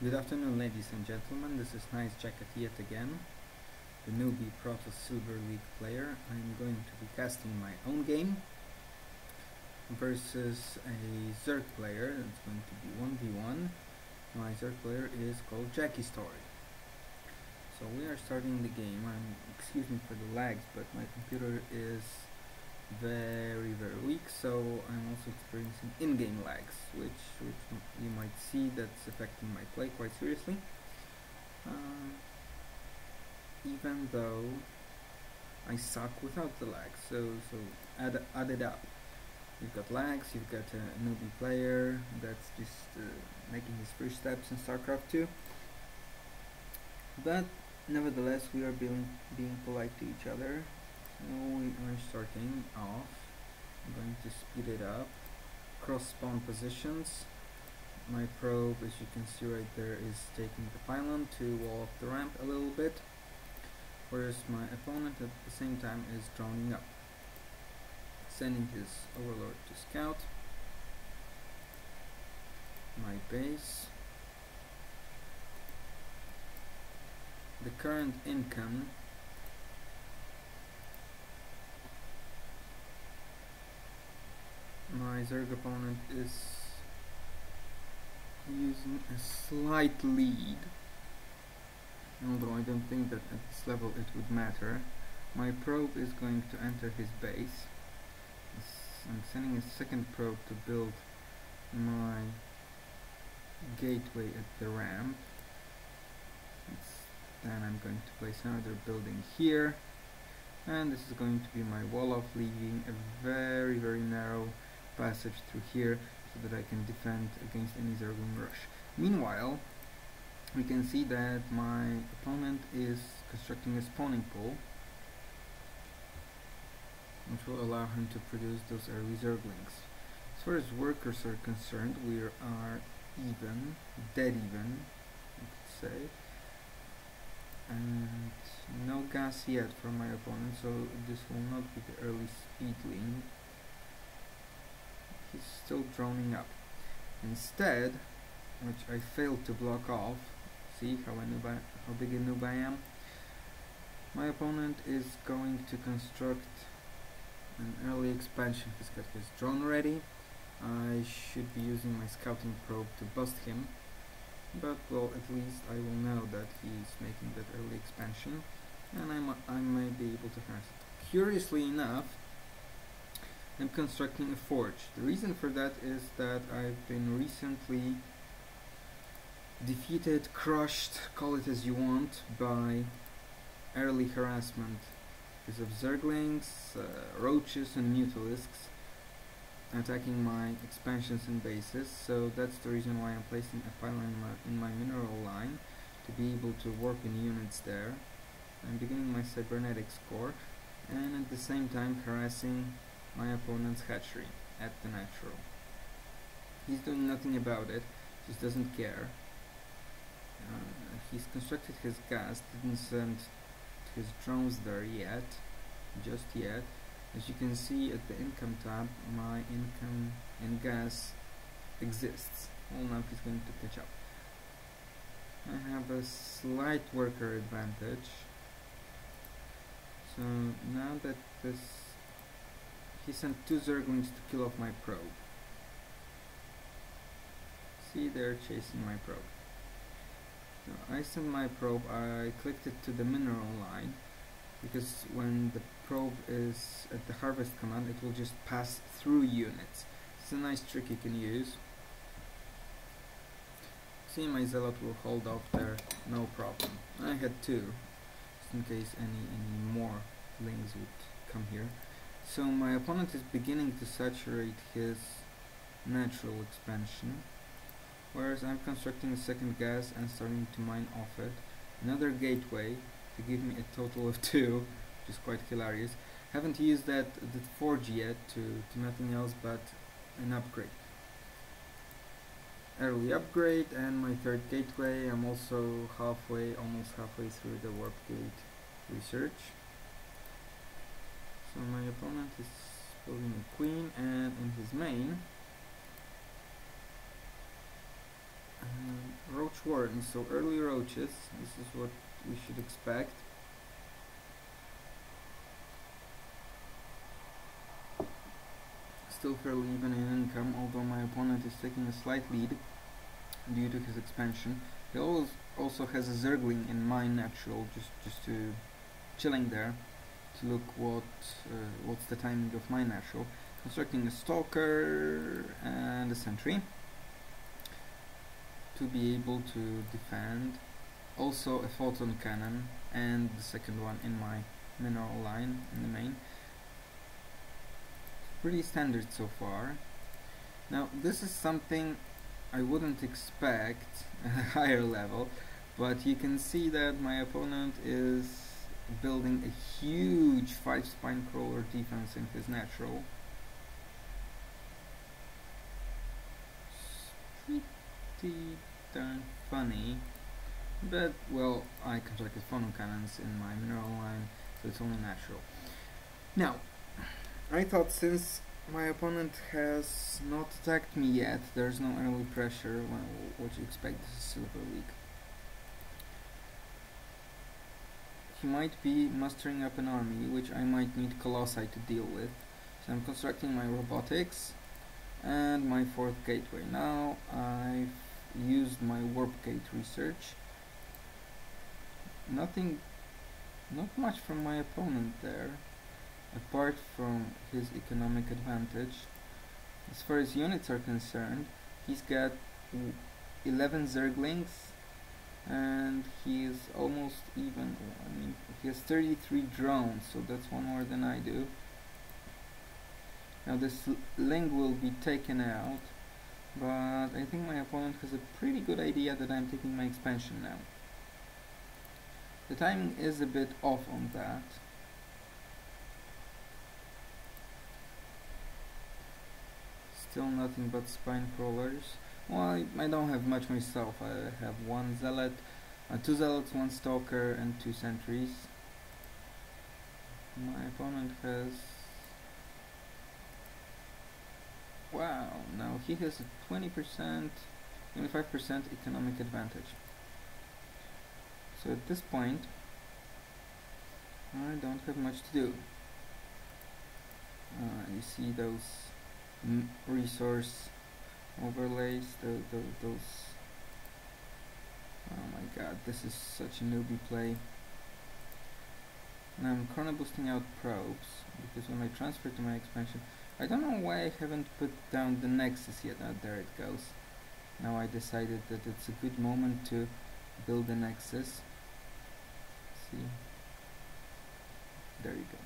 Good afternoon, ladies and gentlemen. This is NiiceJacket yet again, the newbie Proto Silver League player. I'm going to be casting my own game versus a Zerg player. It's going to be 1v1. My Zerg player is called jackiestory. So we are starting the game. Excuse me for the lags, but my computer is very weak, so I'm also experiencing in-game lags, which you might see that's affecting my play quite seriously. Even though I suck without the lags, so add it up. You've got lags, you've got a newbie player that's just making his first steps in StarCraft 2, but nevertheless we are being polite to each other. So we are starting off. I'm going to speed it up. Cross spawn positions. My probe, as you can see right there, is taking the pylon to wall off the ramp a little bit, whereas my opponent at the same time is droning up, sending his overlord to scout my base. The current income my Zerg opponent is using a slight lead, although I don't think that at this level it would matter. My probe is going to enter his base. I'm sending a second probe to build my gateway at the ramp. Then I'm going to place another building here, and this is going to be my wall off, leaving a very narrow passage through here so that I can defend against any Zergling rush. Meanwhile, we can see that my opponent is constructing a spawning pool, which will allow him to produce those early Zerglings. As far as workers are concerned, we are even, dead even, you could say, and no gas yet from my opponent, so this will not be the early speedling. He's still droning up. Instead, which I failed to block off, see how big a noob I am, my opponent is going to construct an early expansion. He's got his drone ready. I should be using my scouting probe to bust him, but well, at least I will know that he's making that early expansion, and I may be able to harass it. Curiously enough, I'm constructing a forge. The reason for that is that I've been recently defeated, crushed, call it as you want, by early harassment because of Zerglings, roaches and mutalisks attacking my expansions and bases. So that's the reason why I'm placing a pylon in my mineral line, to be able to work in units there. I'm beginning my cybernetics core, and at the same time harassing my opponent's hatchery at the natural. He's doing nothing about it, just doesn't care. He's constructed his gas, didn't send his drones there yet, just yet. As you can see at the income tab, my income in gas exists. Well, now he's going to catch up. I have a slight worker advantage. So now that he sent 2 Zerglings to kill off my probe. See, they're chasing my probe. So I sent my probe, I clicked it to the mineral line, because when the probe is at the harvest command, it will just pass through units. It's a nice trick you can use. See, my zealot will hold off there, no problem. I had 2, just in case any more lings would come here. So my opponent is beginning to saturate his natural expansion, whereas I'm constructing a second gas and starting to mine off it. Another gateway to give me a total of 2, which is quite hilarious. Haven't used the forge yet to nothing else but an upgrade. Early upgrade, and my 3rd gateway. I'm also almost halfway through the warp gate research. So my opponent is building a queen, and in his main Notch Wardens, so early roaches. This is what we should expect. Still fairly even in income, although my opponent is taking a slight lead due to his expansion. He also has a Zergling in mine natural, just to chilling there to look what's the timing of mine natural. Constructing a Stalker and a Sentry to be able to defend. Also a Photon Cannon and the second one in my mineral line in the main. Pretty standard so far. Now this is something I wouldn't expect at a higher level, but you can see that my opponent is building a huge 5 spine crawler defense in his natural. It's pretty darn funny, but well, I constructed photon cannons in my mineral line, so it's only natural. Now I thought, since my opponent has not attacked me yet, there's no early pressure. Well, what you expect, this is Silver League. He might be mustering up an army, which I might need Colossi to deal with. So I'm constructing my robotics and my 4th gateway. Now I've used my warp gate research. Not much from my opponent there, apart from his economic advantage. As far as units are concerned, he's got 11 Zerglings and he is almost even. I mean, he has 33 drones, so that's one more than I do. Now this Ling will be taken out, but I think my opponent has a pretty good idea that I'm taking my expansion now. The timing is a bit off on that. Still nothing but spine crawlers. Well, I don't have much myself. I have 1 zealot, 2 zealots, 1 stalker, and 2 sentries. My opponent has... wow, now he has a 20%, 25% economic advantage. So at this point, I don't have much to do. You see those resource overlays, those. Oh my god, this is such a newbie play. And I'm chrono boosting out probes, because when I transfer to my expansion, I don't know why I haven't put down the Nexus yet. There it goes. Now I decided that it's a good moment to build the Nexus. See, there you go.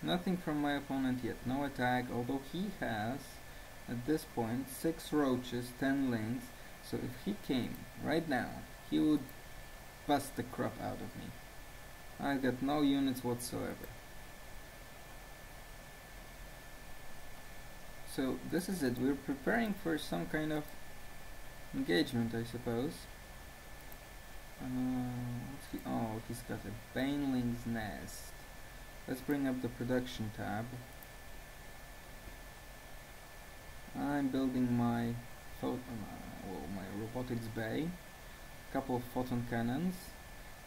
Nothing from my opponent yet, no attack, although he has, at this point, 6 roaches, 10 lings, so if he came right now, he would bust the crap out of me. I got no units whatsoever. So this is it, we're preparing for some kind of engagement, I suppose. Oh, he's got a Baneling's Nest. Let's bring up the production tab. I'm building my robotics bay, a couple of photon cannons,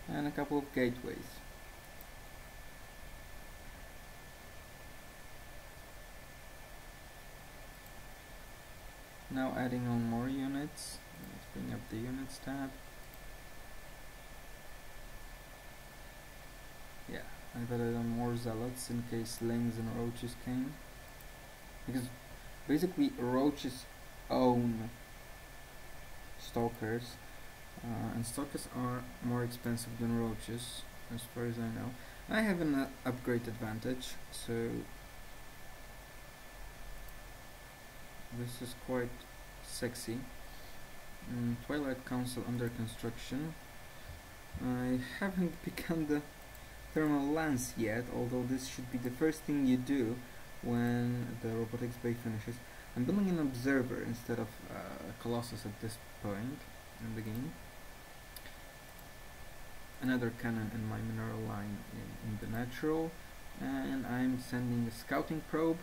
and a couple of gateways. Now adding on more units. Let's bring up the units tab. Yeah, I've added on more zealots in case lings and roaches came. Because basically roaches own stalkers, and stalkers are more expensive than roaches, as far as I know. I have an upgrade advantage, so this is quite sexy. Twilight Council under construction. I haven't begun the thermal lance yet, although this should be the first thing you do when the robotics bay finishes. I'm building an observer instead of a colossus at this point in the game. Another cannon in my mineral line in the natural, and I'm sending a scouting probe.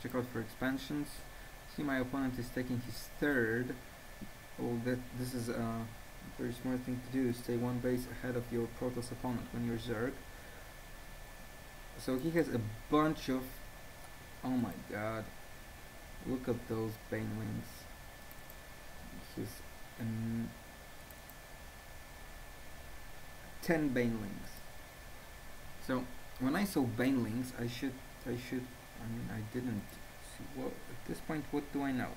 Check out for expansions. See, my opponent is taking his 3rd careful that this is a very smart thing to do. Stay one base ahead of your Protoss opponent when you're Zerg. So he has a bunch of... oh my god. Look at those Banelings. He's 10 Banelings. So when I saw Banelings, I didn't see. Well, at this point, what do I know?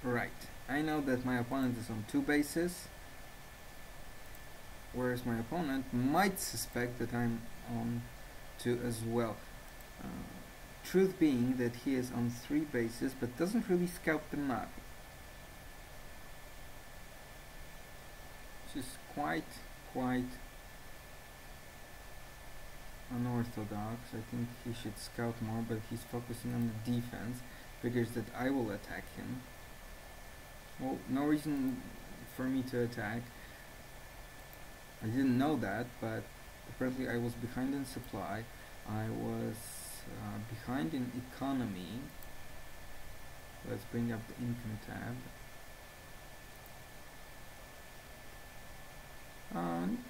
Right, I know that my opponent is on 2 bases, whereas my opponent might suspect that I'm on 2 as well. Truth being that he is on 3 bases, but doesn't really scout the map, which is quite unorthodox. I think he should scout more, but he's focusing on the defense. Figures that I will attack him. Well, no reason for me to attack. I didn't know that, but apparently I was behind in supply. I was behind in economy. Let's bring up the income tab.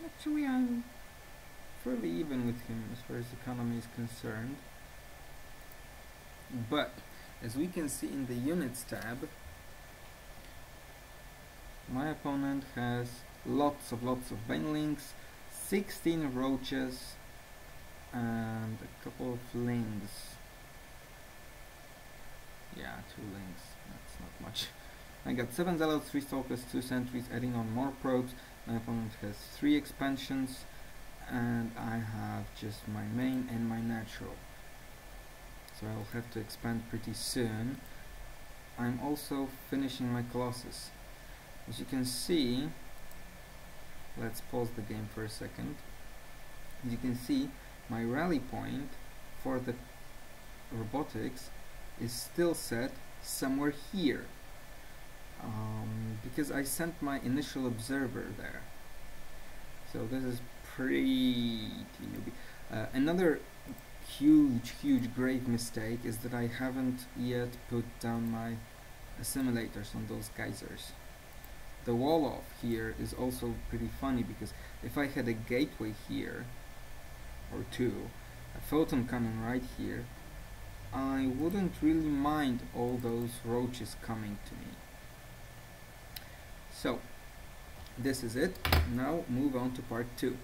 Actually, I'm fairly even with him as far as economy is concerned. But as we can see in the units tab, my opponent has lots of Banelings, 16 roaches, and a couple of lings. Yeah, 2 lings. That's not much. I got 7 zealots, 3 stalkers, 2 sentries, adding on more probes. My opponent has 3 expansions, and I have just my main and my natural. So I'll have to expand pretty soon. I'm also finishing my Colossus. As you can see, let's pause the game for a second. As you can see, my rally point for the robotics is still set somewhere here, because I sent my initial observer there. So this is pretty newbie. Another huge grave mistake is that I haven't yet put down my assimilators on those geysers. The wall off here is also pretty funny, because if I had a gateway here, or 2, a photon cannon right here, I wouldn't really mind all those roaches coming to me. So, this is it. Now move on to part 2.